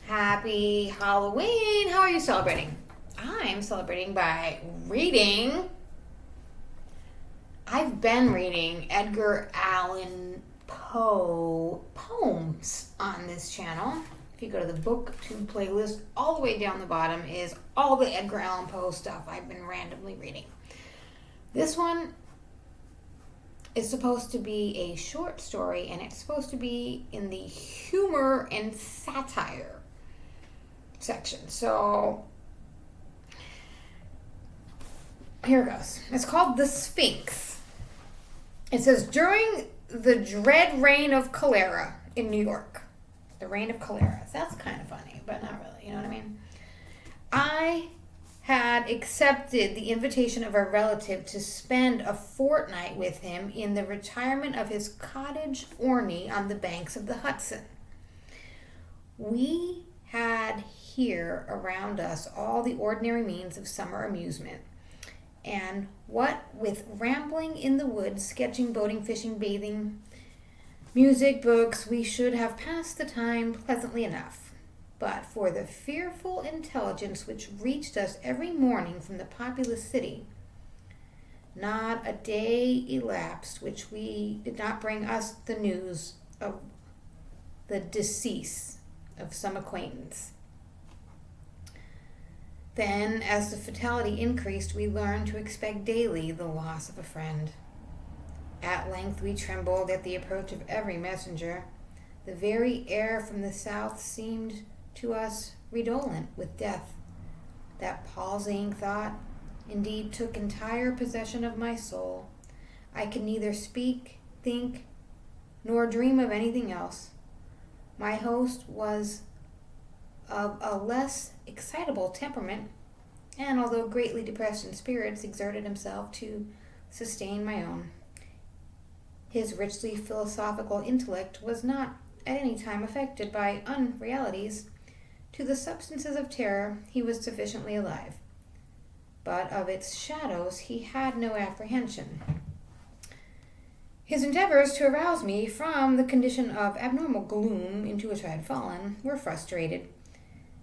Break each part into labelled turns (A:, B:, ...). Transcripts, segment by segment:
A: Happy Halloween! How are you celebrating? I'm celebrating by reading. I've been reading Edgar Allan Poe poems on this channel. If you go to the booktube playlist, all the way down the bottom is all the Edgar Allan Poe stuff I've been randomly reading. This one is supposed to be a short story, and it's supposed to be in the humor and satire section. So here it goes. It's called The Sphinx. It says, during the dread reign of cholera in New York. The reign of cholera. That's kind of funny, but not really. You know what I mean? I had accepted the invitation of a relative to spend a fortnight with him in the retirement of his cottage orney on the banks of the Hudson. We had here around us all the ordinary means of summer amusement, and what with rambling in the woods, sketching, boating, fishing, bathing, music, books, we should have passed the time pleasantly enough. But for the fearful intelligence which reached us every morning from the populous city, not a day elapsed which we did not bring us the news of the decease of some acquaintance. Then, as the fatality increased, we learned to expect daily the loss of a friend. At length we trembled at the approach of every messenger. The very air from the south seemed to us redolent with death. That palsying thought indeed took entire possession of my soul. I could neither speak, think, nor dream of anything else. My host was of a less excitable temperament, and although greatly depressed in spirits, exerted himself to sustain my own. His richly philosophical intellect was not at any time affected by unrealities. To the substances of terror he was sufficiently alive, but of its shadows he had no apprehension. His endeavors to arouse me from the condition of abnormal gloom into which I had fallen were frustrated,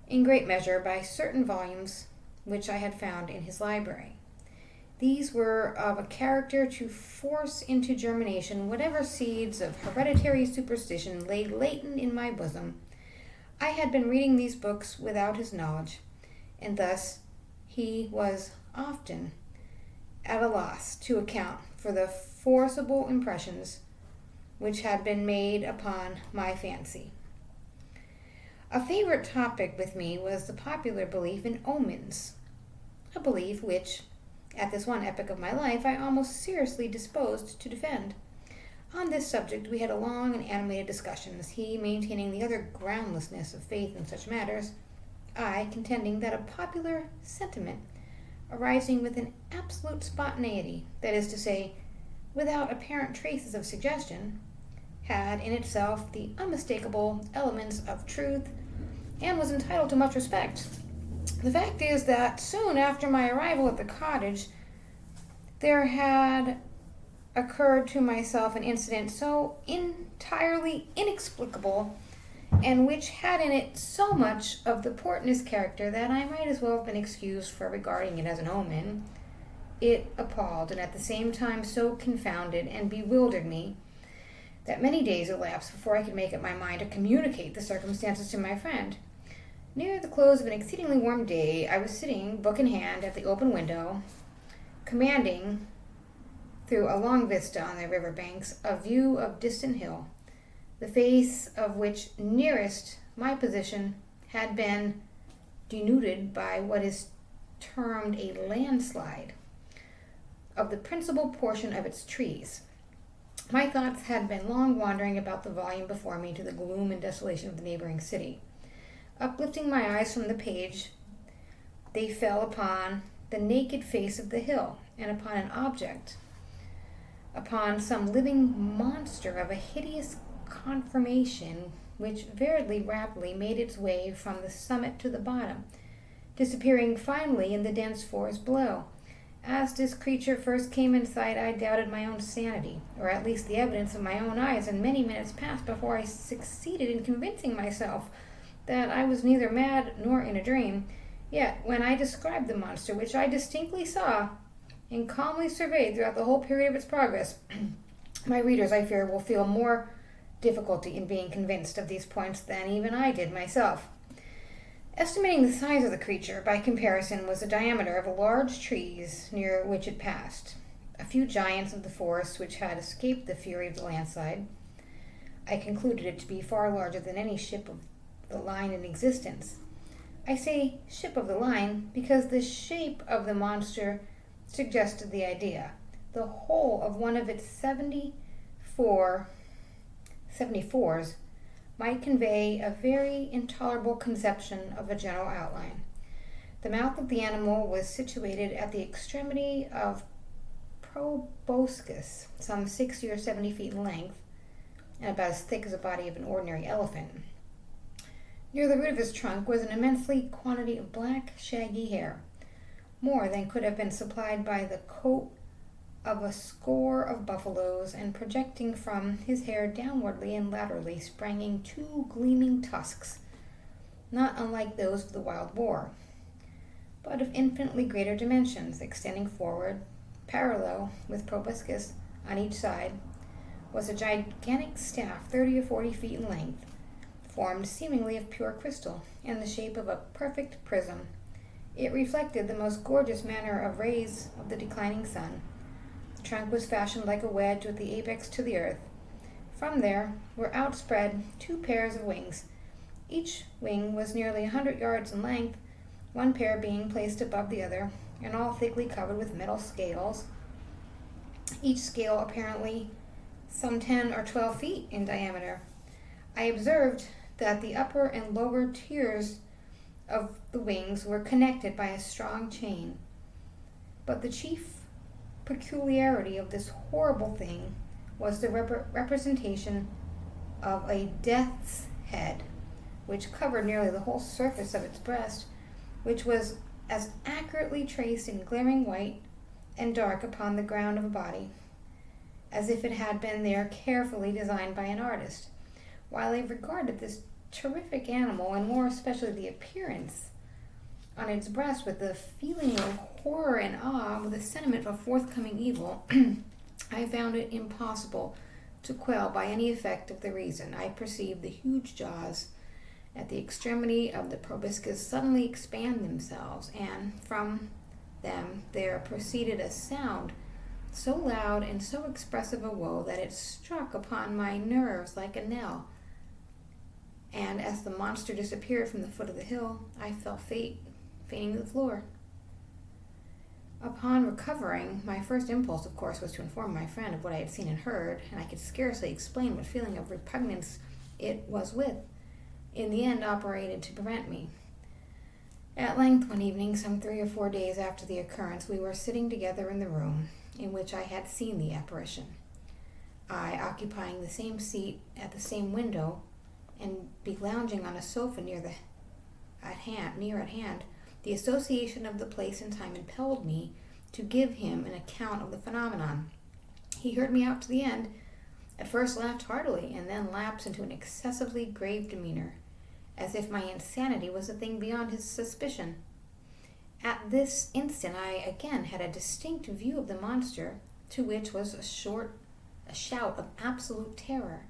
A: in great measure, by certain volumes which I had found in his library. These were of a character to force into germination whatever seeds of hereditary superstition lay latent in my bosom. I had been reading these books without his knowledge, and thus he was often at a loss to account for the forcible impressions which had been made upon my fancy. A favorite topic with me was the popular belief in omens, a belief which, at this one epoch of my life, I almost seriously disposed to defend. On this subject we had a long and animated discussion, he maintaining the utter groundlessness of faith in such matters, I contending that a popular sentiment arising with an absolute spontaneity, that is to say, without apparent traces of suggestion, had in itself the unmistakable elements of truth and was entitled to much respect. The fact is that soon after my arrival at the cottage, there had occurred to myself an incident so entirely inexplicable, and which had in it so much of the portentous character, that I might as well have been excused for regarding it as an omen. It appalled, and at the same time so confounded and bewildered me, that many days elapsed before I could make up my mind to communicate the circumstances to my friend. Near the close of an exceedingly warm day, I was sitting, book in hand, at the open window, commanding, through a long vista on the river banks, a view of distant hill, the face of which nearest my position had been denuded by what is termed a landslide of the principal portion of its trees. My thoughts had been long wandering about the volume before me to the gloom and desolation of the neighboring city. Uplifting my eyes from the page, they fell upon the naked face of the hill, and upon an object, upon some living monster of a hideous conformation, which very rapidly made its way from the summit to the bottom, disappearing finally in the dense forest below. As this creature first came in sight, I doubted my own sanity, or at least the evidence of my own eyes, and many minutes passed before I succeeded in convincing myself that I was neither mad nor in a dream. Yet, when I described the monster, which I distinctly saw and calmly surveyed throughout the whole period of its progress, my readers, I fear, will feel more difficulty in being convinced of these points than even I did myself. Estimating the size of the creature, by comparison, was the diameter of large trees near which it passed, a few giants of the forest which had escaped the fury of the landslide. I concluded it to be far larger than any ship of the line in existence. I say ship of the line because the shape of the monster suggested the idea. The whole of one of its 74s might convey a very intolerable conception of a general outline. The mouth of the animal was situated at the extremity of proboscis, some 60 or 70 feet in length, and about as thick as the body of an ordinary elephant. Near the root of his trunk was an immensely quantity of black, shaggy hair, more than could have been supplied by the coat of a score of buffaloes, and projecting from his hair downwardly and laterally sprang two gleaming tusks, not unlike those of the wild boar, but of infinitely greater dimensions, extending forward, parallel with proboscis on each side, was a gigantic staff 30 or 40 feet in length, formed seemingly of pure crystal, in the shape of a perfect prism. It reflected the most gorgeous manner of rays of the declining sun. The trunk was fashioned like a wedge with the apex to the earth. From there were outspread two pairs of wings. Each wing was nearly 100 yards in length, one pair being placed above the other, and all thickly covered with metal scales, each scale apparently some 10 or 12 feet in diameter. I observed that the upper and lower tiers of the wings were connected by a strong chain. But the chief peculiarity of this horrible thing was the representation of a death's head, which covered nearly the whole surface of its breast, which was as accurately traced in glaring white and dark upon the ground of a body, as if it had been there carefully designed by an artist. While I regarded this terrific animal, and more especially the appearance on its breast, with the feeling of horror and awe, with a sentiment of forthcoming evil, I found it impossible to quell by any effect of the reason. I perceived the huge jaws at the extremity of the proboscis suddenly expand themselves, and from them there proceeded a sound so loud and so expressive of woe that it struck upon my nerves like a knell. And as the monster disappeared from the foot of the hill, I fell fainting to the floor. Upon recovering, my first impulse, of course, was to inform my friend of what I had seen and heard, and I could scarcely explain what feeling of repugnance it was with, in the end, operated to prevent me. At length, one evening, some 3 or 4 days after the occurrence, we were sitting together in the room in which I had seen the apparition, I occupying the same seat at the same window, and be lounging on a sofa near at hand. The association of the place and time impelled me to give him an account of the phenomenon. He heard me out to the end, at first laughed heartily, and then lapsed into an excessively grave demeanor, as if my insanity was a thing beyond his suspicion. At this instant I again had a distinct view of the monster, to which was a shout of absolute terror.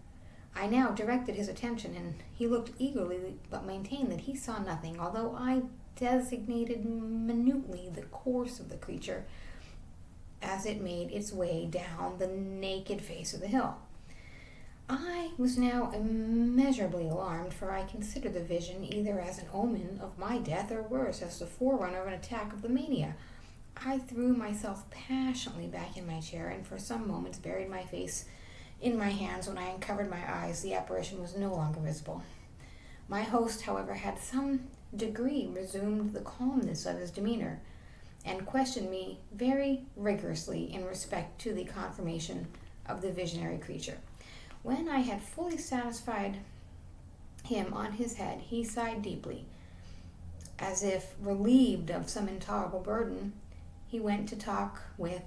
A: I now directed his attention, and he looked eagerly, but maintained that he saw nothing, although I designated minutely the course of the creature as it made its way down the naked face of the hill. I was now immeasurably alarmed, for I considered the vision either as an omen of my death, or worse, as the forerunner of an attack of the mania. I threw myself passionately back in my chair, and for some moments buried my face in my hands. When I uncovered my eyes, the apparition was no longer visible. My host, however, had some degree resumed the calmness of his demeanor, and questioned me very rigorously in respect to the confirmation of the visionary creature. When I had fully satisfied him on his head, he sighed deeply. As if relieved of some intolerable burden, he went to talk with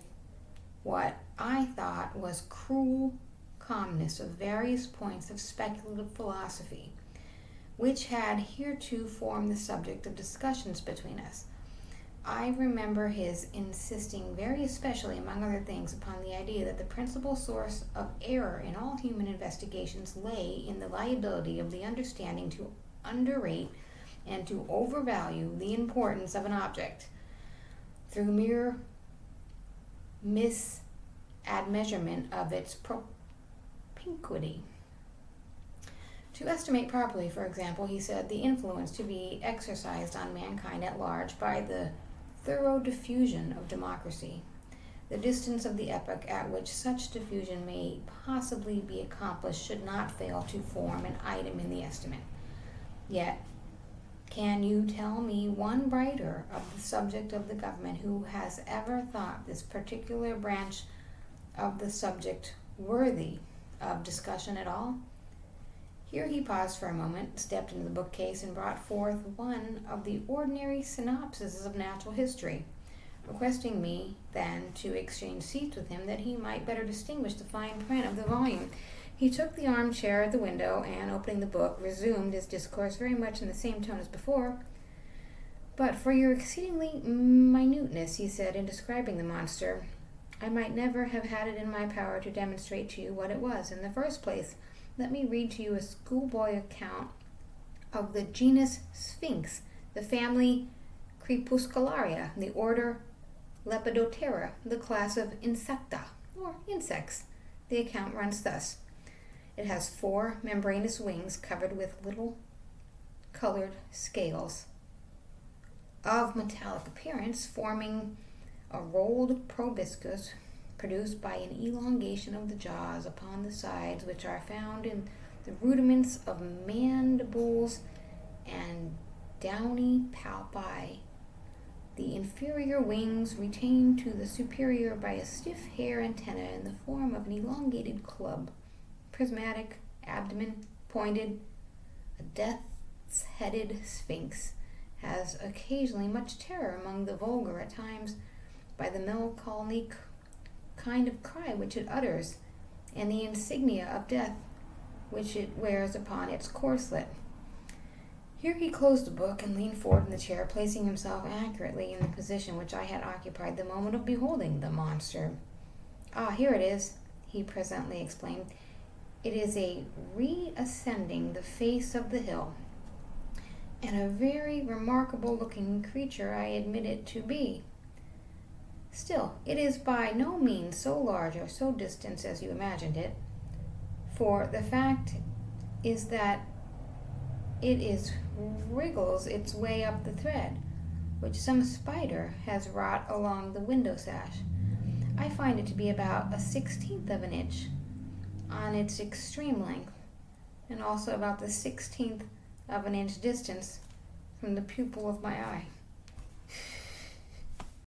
A: what I thought was cruel calmness of various points of speculative philosophy, which had heretofore formed the subject of discussions between us. I remember his insisting very especially, among other things, upon the idea that the principal source of error in all human investigations lay in the liability of the understanding to underrate and to overvalue the importance of an object through mere misadmeasurement of its propinquity. To estimate properly, for example, he said, the influence to be exercised on mankind at large by the thorough diffusion of democracy, the distance of the epoch at which such diffusion may possibly be accomplished should not fail to form an item in the estimate. Yet, can you tell me one writer of the subject of the government who has ever thought this particular branch of the subject worthy of discussion at all? Here he paused for a moment, stepped into the bookcase, and brought forth one of the ordinary synopsises of natural history, requesting me then to exchange seats with him that he might better distinguish the fine print of the volume. He took the armchair at the window and, opening the book, resumed his discourse very much in the same tone as before. But for your exceedingly minuteness, he said, in describing the monster, I might never have had it in my power to demonstrate to you what it was. In the first place, let me read to you a schoolboy account of the genus Sphinx, the family Crepuscularia, the order Lepidoptera, the class of Insecta, or insects. The account runs thus. It has 4 membranous wings covered with little colored scales of metallic appearance, forming a rolled proboscis produced by an elongation of the jaws upon the sides, which are found in the rudiments of mandibles and downy palpi. The inferior wings retained to the superior by a stiff hair antenna in the form of an elongated club, prismatic, abdomen pointed. A death's-headed sphinx has occasionally much terror among the vulgar, at times by the melancholic kind of cry which it utters, and the insignia of death which it wears upon its corslet. Here he closed the book and leaned forward in the chair, placing himself accurately in the position which I had occupied the moment of beholding the monster. Ah, here it is, he presently exclaimed. It is a reascending the face of the hill, and a very remarkable-looking creature I admit it to be. Still, it is by no means so large or so distant as you imagined it, for the fact is that it wriggles its way up the thread, which some spider has wrought along the window sash. I find it to be about 1/16 of an inch on its extreme length, and also about the 1/16 of an inch distance from the pupil of my eye.